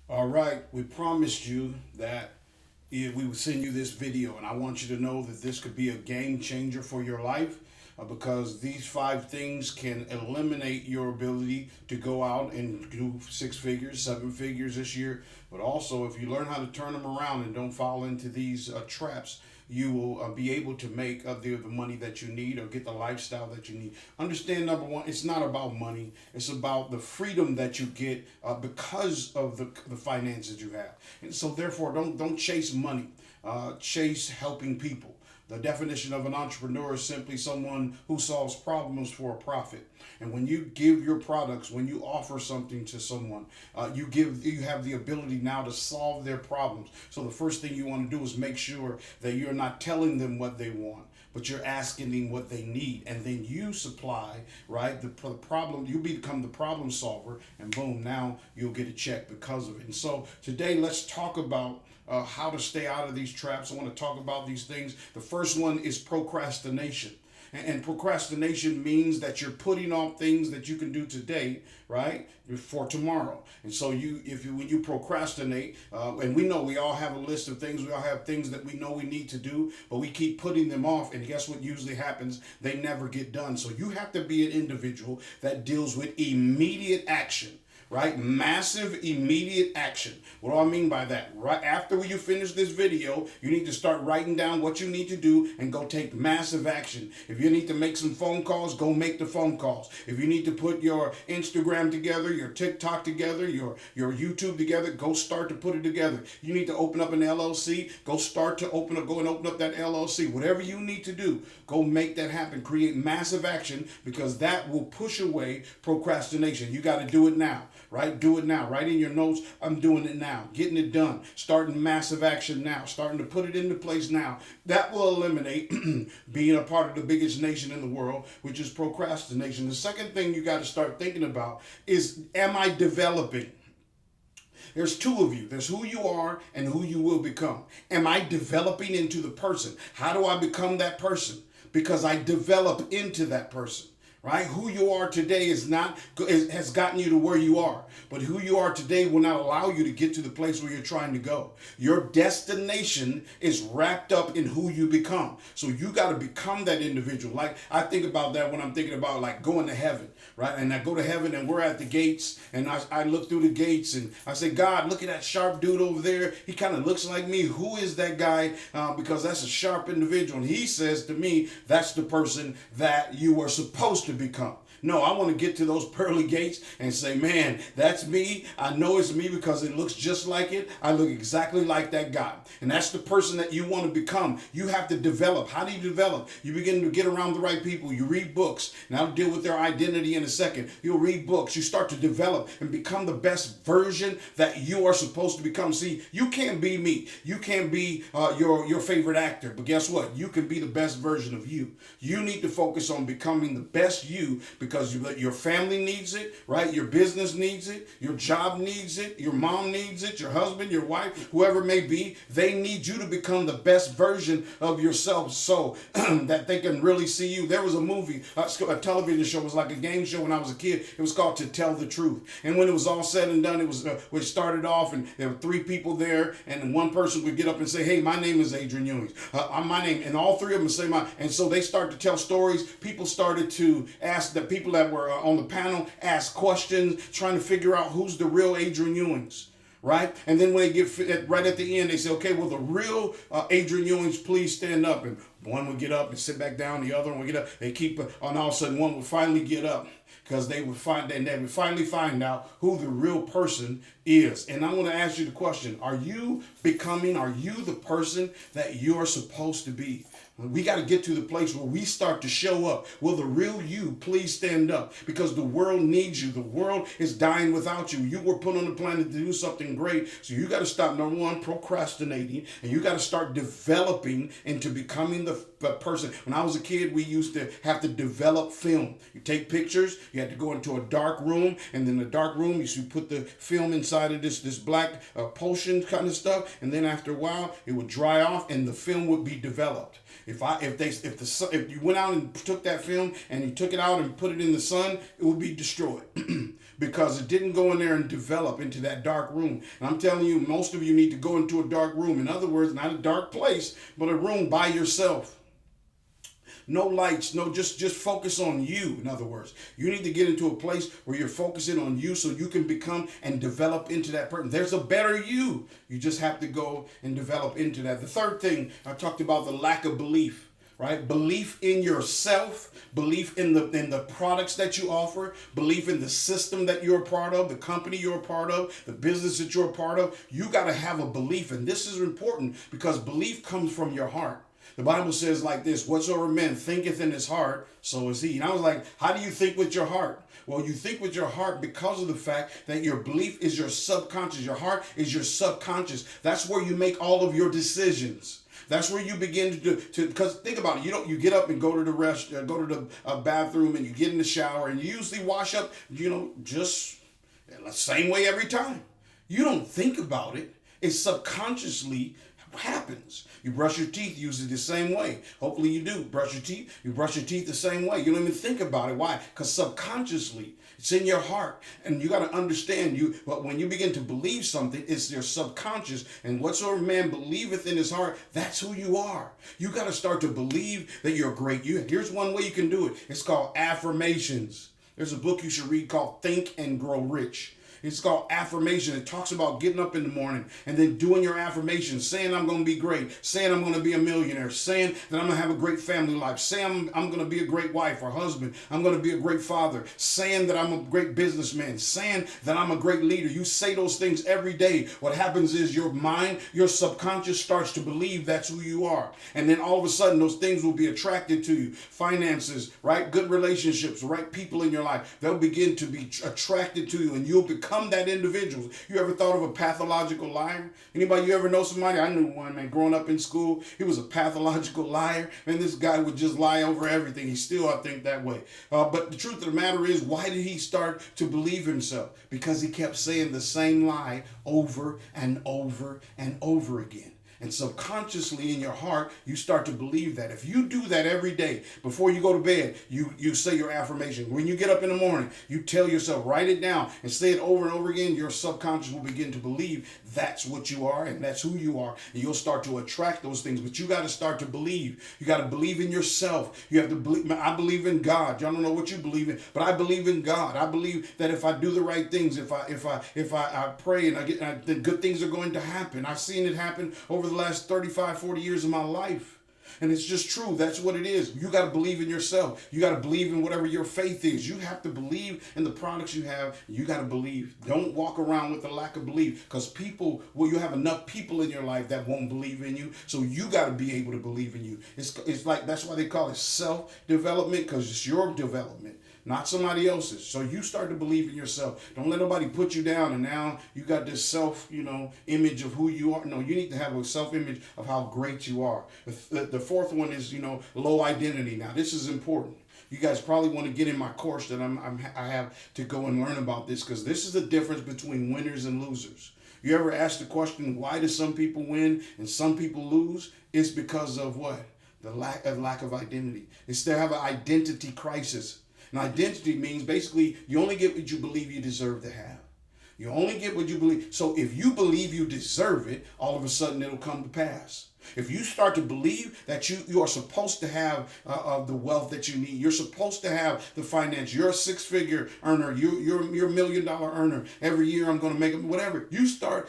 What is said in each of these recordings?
All right, we promised you that we would send you this video, and I want you to know that this could be a game changer for your life because these five things can eliminate your ability to go out and do six figures, seven figures this year. But also, if you learn how to turn them around and don't fall into these traps, you will be able to make the money that you need or get the lifestyle that you need. Understand, number one, it's not about money. It's about the freedom that you get because of the finances you have. And so therefore, don't chase money. Chase helping people. The definition of an entrepreneur is simply someone who solves problems for a profit. And when you give your products, when you offer something to someone, you have the ability now to solve their problems. So the first thing you want to do is make sure that you're not telling them what they want, but you're asking them what they need, and then you supply, right, the problem. You become the problem solver, and boom, now you'll get a check because of it. And so today, let's talk about how to stay out of these traps. I want to talk about these things. The first one is procrastination. And procrastination means that you're putting off things that you can do today, right, for tomorrow. And so when you procrastinate, and we know we all have a list of things, we all have things that we know we need to do, but we keep putting them off. And guess what usually happens? They never get done. So you have to be an individual that deals with immediate action, right? Massive immediate action. What do I mean by that? Right after you finish this video, you need to start writing down what you need to do and go take massive action. If you need to make some phone calls, go make the phone calls. If you need to put your Instagram together, your TikTok together, your YouTube together, go start to put it together. You need to open up an LLC, go and open up that LLC. Whatever you need to do, go make that happen. Create massive action because that will push away procrastination. You got to do it now. Right? Do it now. Write in your notes, I'm doing it now. Getting it done. Starting massive action now. Starting to put it into place now. That will eliminate being a part of the biggest nation in the world, which is procrastination. The second thing you got to start thinking about is, am I developing? There's two of you. There's who you are and who you will become. Am I developing into the person? How do I become that person? Because I develop into that person. Right? Who you are today has gotten you to where you are. But who you are today will not allow you to get to the place where you're trying to go. Your destination is wrapped up in who you become. So you got to become that individual. Like I think about that when I'm thinking about like going to heaven, right? And I go to heaven and we're at the gates and I look through the gates and I say, God, look at that sharp dude over there. He kind of looks like me. Who is that guy? Because that's a sharp individual. And he says to me, that's the person that you are supposed to become. No, I want to get to those pearly gates and say, man, that's me. I know it's me because it looks just like it. I look exactly like that guy. And that's the person that you want to become. You have to develop. How do you develop? You begin to get around the right people. You read books. And I'll deal with their identity in a second. You'll read books. You start to develop and become the best version that you are supposed to become. See, you can't be me. You can't be your favorite actor. But guess what? You can be the best version of you. You need to focus on becoming the best you because your family needs it, right? Your business needs it. Your job needs it. Your mom needs it. Your husband, your wife, whoever it may be, they need you to become the best version of yourself so that they can really see you. There was a movie, a television show. It was like a game show when I was a kid. It was called To Tell the Truth. And when it was all said and done, it started off and there were three people there and one person would get up and say, hey, my name is Adrian Ewings. My name, and all three of them would say mine. And so they started to tell stories. People started to ask the people that were on the panel, ask questions, trying to figure out who's the real Adrian Ewings. Right? And then when they get right at the end, they say, okay, well, the real Adrian Ewings, please stand up. And one would get up and sit back down. The other one would get up. They keep, and all of a sudden, one would finally get up because they would finally find out who the real person is. And I want to ask you the question, are you the person that you are supposed to be? We got to get to the place where we start to show up. Will the real you please stand up? Because the world needs you. The world is dying without you. You were put on the planet to do something great. So you got to stop, number one, procrastinating. And you got to start developing into becoming the person. When I was a kid, we used to have to develop film. You take pictures, you had to go into a dark room, and then the dark room, you should put the film inside of this black potion kind of stuff, and then after a while, it would dry off, and the film would be developed. If you went out and took that film and you took it out and put it in the sun, it would be destroyed because it didn't go in there and develop into that dark room. And I'm telling you, most of you need to go into a dark room. In other words, not a dark place, but a room by yourself. No lights, just focus on you. In other words, you need to get into a place where you're focusing on you so you can become and develop into that person. There's a better you. You just have to go and develop into that. The third thing, I talked about the lack of belief, right? Belief in yourself, belief in the products that you offer, belief in the system that you're a part of, the company you're a part of, the business that you're a part of. You got to have a belief. And this is important because belief comes from your heart. The Bible says like this, whatsoever man thinketh in his heart, so is he. And I was like, how do you think with your heart? Well, you think with your heart because of the fact that your belief is your subconscious. Your heart is your subconscious. That's where you make all of your decisions. That's where you begin to do, because think about it. You get up and go to the bathroom and you get in the shower and you usually wash up, just the same way every time. You don't think about it. It's subconsciously happens. You brush your teeth usually the same way. Hopefully you do. You brush your teeth the same way. You don't even think about it. Why? Because subconsciously, it's in your heart. And you got to understand, but when you begin to believe something, it's your subconscious. And whatsoever man believeth in his heart, that's who you are. You got to start to believe that you're great. Here's one way you can do it. It's called Affirmations. There's a book you should read called Think and Grow Rich. It's called Affirmation. It talks about getting up in the morning and then doing your affirmations, saying I'm going to be great, saying I'm going to be a millionaire, saying that I'm going to have a great family life, saying I'm going to be a great wife or husband, I'm going to be a great father, saying that I'm a great businessman, saying that I'm a great leader. You say those things every day. What happens is your mind, your subconscious starts to believe that's who you are. And then all of a sudden those things will be attracted to you. Finances, right? Good relationships, right people in your life. They'll begin to be attracted to you and you'll become that individual. You ever thought of a pathological liar? Anybody, you ever know somebody? I knew one, man, growing up in school. He was a pathological liar, and this guy would just lie over everything. He's still, I think, that way. But the truth of the matter is, why did he start to believe himself? Because he kept saying the same lie over and over and over again. And subconsciously in your heart, you start to believe that. If you do that every day, before you go to bed, you say your affirmation. When you get up in the morning, you tell yourself, write it down and say it over and over again. Your subconscious will begin to believe that's what you are and that's who you are. And you'll start to attract those things. But you got to start to believe. You got to believe in yourself. You have to believe. I believe in God. Y'all don't know what you believe in, but I believe in God. I believe that if I do the right things, if I pray and then good things are going to happen. I've seen it happen over the last 35, 40 years of my life. And it's just true. That's what it is. You got to believe in yourself. You got to believe in whatever your faith is. You have to believe in the products you have. You got to believe. Don't walk around with a lack of belief because you have enough people in your life that won't believe in you. So you got to be able to believe in you. It's like, that's why they call it self-development, because it's your development, not somebody else's. So you start to believe in yourself. Don't let nobody put you down and now you got this image of who you are. No, you need to have a self-image of how great you are. The fourth one is, low identity. Now, this is important. You guys probably want to get in my course that I have to go and learn about this, because this is the difference between winners and losers. You ever ask the question, why do some people win and some people lose? It's because of what? The lack of identity. It's they have an identity crisis. And identity means basically you only get what you believe you deserve to have. You only get what you believe. So if you believe you deserve it, all of a sudden it'll come to pass. If you start to believe that you are supposed to have the wealth that you need, you're supposed to have the finance, you're a six-figure earner, you're $1 million earner. Every year I'm going to make it, whatever. You start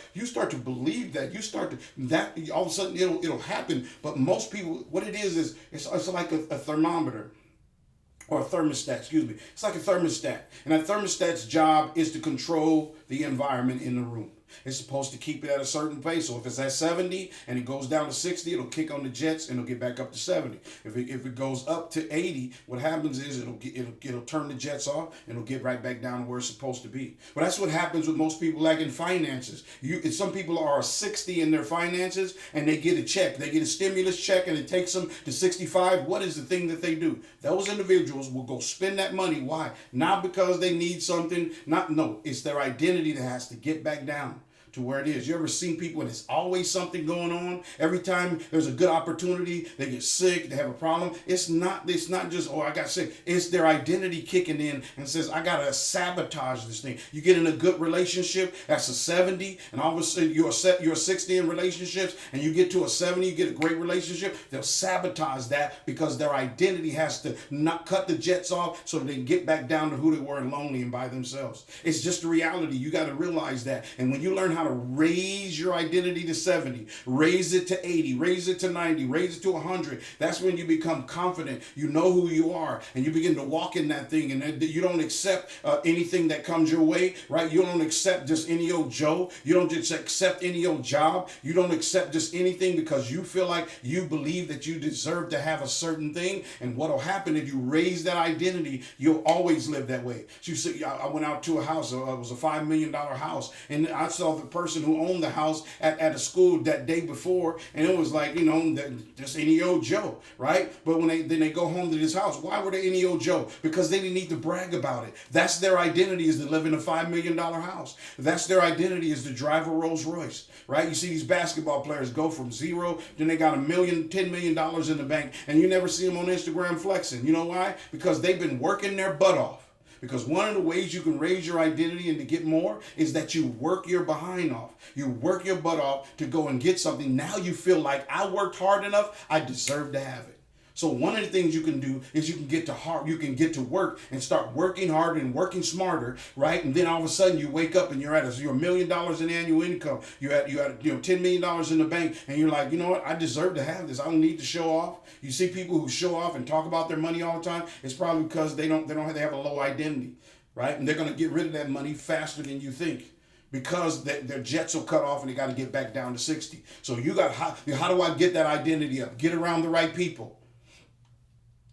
to believe that. That all of a sudden it'll happen. But most people, what it is it's like a thermometer. Or a thermostat, excuse me. It's like a thermostat. And that thermostat's job is to control the environment in the room. It's supposed to keep it at a certain pace. So if it's at 70 and it goes down to 60, it'll kick on the jets and it'll get back up to 70. If it goes up to 80, what happens is it'll turn the jets off and it'll get right back down to where it's supposed to be. But that's what happens with most people, like in finances. Some people are 60 in their finances and they get a check. They get a stimulus check and it takes them to 65. What is the thing that they do? Those individuals will go spend that money. Why? Not because they need something. No, it's their identity that has to get back down to where it is. You ever seen people and it's always something going on? Every time there's a good opportunity, they get sick, they have a problem. It's not just, oh, I got sick. It's their identity kicking in and says, I gotta sabotage this thing. You get in a good relationship, that's a 70, and all of a sudden you're 60 in relationships, and you get to a 70, you get a great relationship, they'll sabotage that because their identity has to not cut the jets off so they can get back down to who they were and lonely and by themselves. It's just a reality. You got to realize that. And when you learn how to raise your identity to 70, raise it to 80, raise it to 90, raise it to 100. That's when you become confident. You know who you are, and you begin to walk in that thing, and you don't accept anything that comes your way, right? You don't accept just any old Joe. You don't just accept any old job. You don't accept just anything because you feel like you believe that you deserve to have a certain thing. And what will happen if you raise that identity, you'll always live that way. So you see, I went out to a house. It was a $5 million house, and I saw the person who owned the house at a school that day before, and it was like, just any old Joe, right? But when they go home to this house, why were they any old Joe? Because they didn't need to brag about it. That's their identity, is to live in a $5 million house. That's their identity, is to drive a Rolls Royce, right? You see these basketball players go from zero, then they got $10 million in the bank, and you never see them on Instagram flexing. You know why? Because they've been working their butt off. Because one of the ways you can raise your identity and to get more is that you work your behind off. You work your butt off to go and get something. Now you feel like, I worked hard enough, I deserve to have it. So one of the things you can do is you can get to work and start working harder and working smarter, right? And then all of a sudden you wake up and you're $1 million in annual income. You're at $10 million in the bank, and you're like, you know what? I deserve to have this. I don't need to show off. You see people who show off and talk about their money all the time. It's probably because they have a low identity, right? And they're going to get rid of that money faster than you think, because their jets will cut off and they got to get back down to 60. So how do I get that identity up? Get around the right people.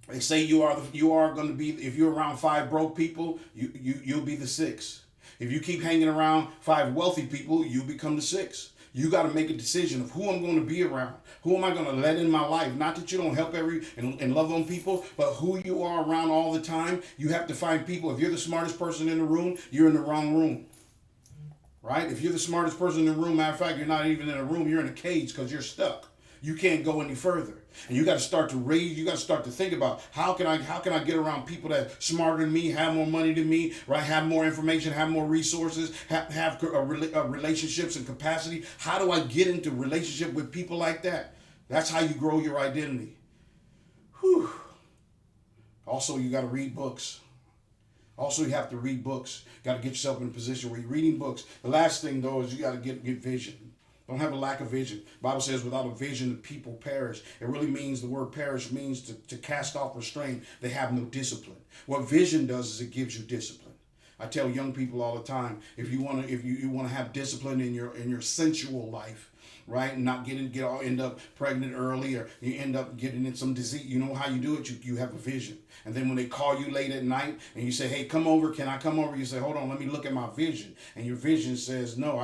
They say you are going to be, if you're around 5 broke people, you'll be the 6. If you keep hanging around 5 wealthy people, you become the 6. You got to make a decision of who I'm going to be around. Who am I going to let in my life? Not that you don't help and love on people, but who you are around all the time. You have to find people. If you're the smartest person in the room, you're in the wrong room. Right? If you're the smartest person in the room, matter of fact, you're not even in a room, you're in a cage because you're stuck. You can't go any further. And you got to start to think about how can I get around people that are smarter than me, have more money than me, right? Have more information, have more resources, have relationships and capacity. How do I get into relationship with people like that? That's how you grow your identity. Whew. Also, you got to read books. Also, you have to read books. You got to get yourself in a position where you're reading books. The last thing, though, is you got to get vision. Don't have a lack of vision. The Bible says without a vision, the people perish. It really means, the word perish means to cast off restraint. They have no discipline. What vision does is it gives you discipline. I tell young people all the time, if you want to have discipline in your sensual life, right, and not end up pregnant early, or you end up getting in some disease, you know how you do it? You have a vision. And then when they call you late at night and you say, hey, come over, can I come over? You say, hold on, let me look at my vision. And your vision says, no,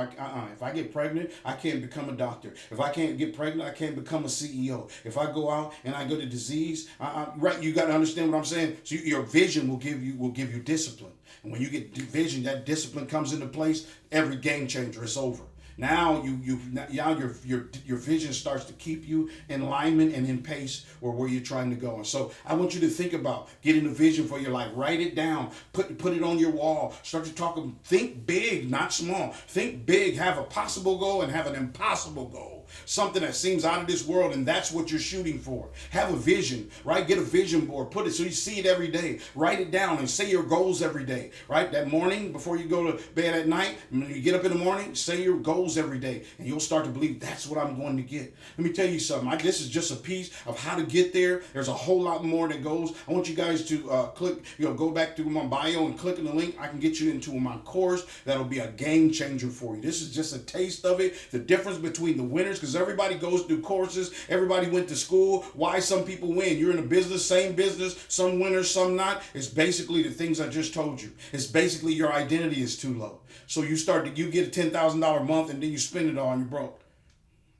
if I get pregnant, I can't become a doctor. If I can't get pregnant, I can't become a CEO. If I go out and I go to disease, right, you got to understand what I'm saying. So your vision will give you discipline. And when you get vision, that discipline comes into place, every game changer is over. Now your vision starts to keep you in alignment and in pace where you're trying to go. And so I want you to think about getting a vision for your life. Write it down. Put it on your wall. Start to talk. Think big, not small. Think big. Have a possible goal and have an impossible goal. Something that seems out of this world, and that's what you're shooting for. Have a vision, right? Get a vision board. Put it so you see it every day. Write it down and say your goals every day, right? That morning before you go to bed at night, when you get up in the morning, say your goals goals every day, and you'll start to believe that's what I'm going to get. Let me tell you something. This is just a piece of how to get there. There's a whole lot more that goes. I want you guys to click, go back to my bio and click on the link. I can get you into my course that'll be a game changer for you. This is just a taste of it. The difference between the winners, because everybody goes through courses. Everybody went to school. Why some people win? You're in a business, same business. Some winners, some not. It's basically the things I just told you. It's basically your identity is too low. So you get a $10,000 month and then you spend it all and you're broke.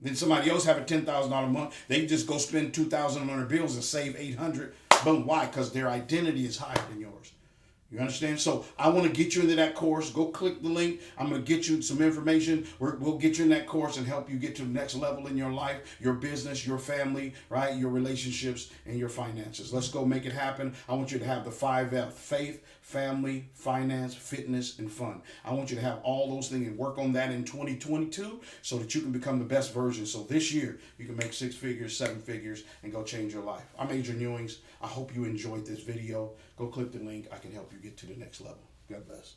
Then somebody else have a $10,000 month. They just go spend $2,000 on their bills and save $800. Boom. Why? Because their identity is higher than yours. You understand? So I want to get you into that course. Go click the link. I'm going to get you some information. We'll get you in that course and help you get to the next level in your life, your business, your family, right? Your relationships and your finances. Let's go make it happen. I want you to have the 5F: faith, family, finance, fitness, and fun. I want you to have all those things and work on that in 2022 so that you can become the best version. So this year you can make 6 figures, 7 figures, and go change your life. I'm Adrian Ewings. I hope you enjoyed this video. Go click the link. I can help you get to the next level. God bless.